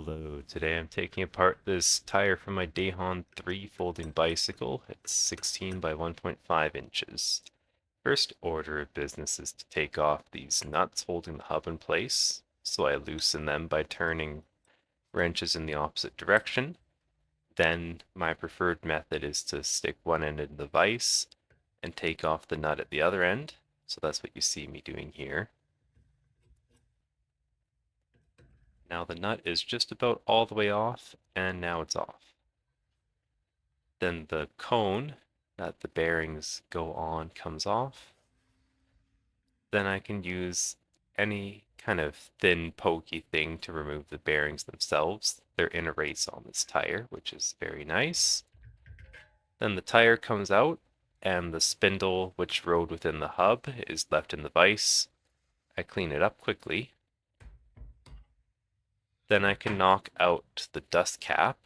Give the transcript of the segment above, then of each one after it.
Hello, today I'm taking apart this tire from my Dahon III folding bicycle. It's 16 by 1.5 inches. First order of business is to take off these nuts holding the hub in place, so I loosen them by turning wrenches in the opposite direction. Then my preferred method is to stick one end in the vise and take off the nut at the other end, so that's what you see me doing here. Now the nut is just about all the way off, and now it's off. Then the cone that the bearings go on comes off. Then I can use any kind of thin pokey thing to remove the bearings themselves. They're in a race on this tire, which is very nice. Then the tire comes out and the spindle which rode within the hub is left in the vise. I clean it up quickly. Then I can knock out the dust cap.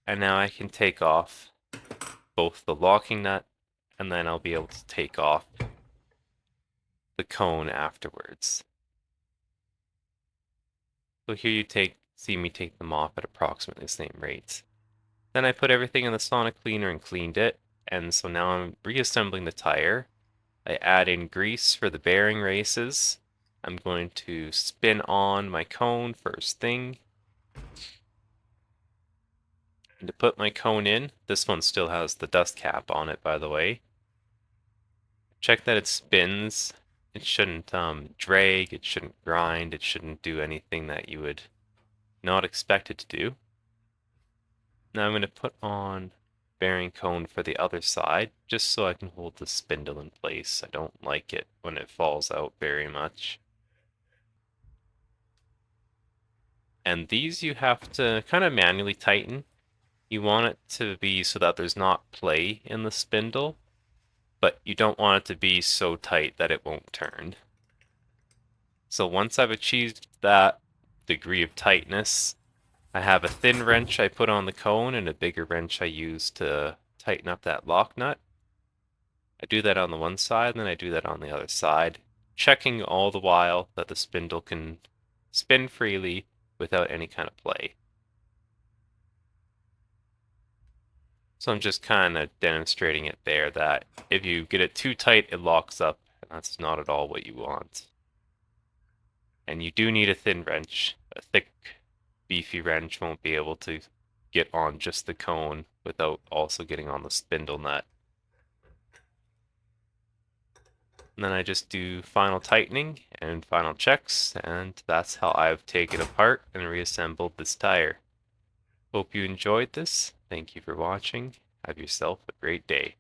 And now I can take off both the locking nut and then I'll be able to take off the cone afterwards. So here you see me take them off at approximately the same rates. Then I put everything in the sonic cleaner and cleaned it, and so now I'm reassembling the tire. I add in grease for the bearing races. I'm going to spin on my cone first thing. And to put my cone in, this one still has the dust cap on it, by the way. Check that it spins. It shouldn't drag, it shouldn't grind, it shouldn't do anything that you would not expect it to do. Now I'm going to put on bearing cone for the other side, just so I can hold the spindle in place. I don't like it when it falls out very much. And these you have to kind of manually tighten. You want it to be so that there's not play in the spindle, but you don't want it to be so tight that it won't turn. So once I've achieved that degree of tightness, I have a thin wrench I put on the cone and a bigger wrench I use to tighten up that lock nut. I do that on the one side, and then I do that on the other side, checking all the while that the spindle can spin freely without any kind of play. So I'm just kind of demonstrating it there that if you get it too tight, it locks up, and that's not at all what you want. And you do need a thin wrench. A thick, beefy wrench won't be able to get on just the cone without also getting on the spindle nut. And then I just do final tightening and final checks, and that's how I've taken apart and reassembled this tire. Hope you enjoyed this. Thank you for watching. Have yourself a great day.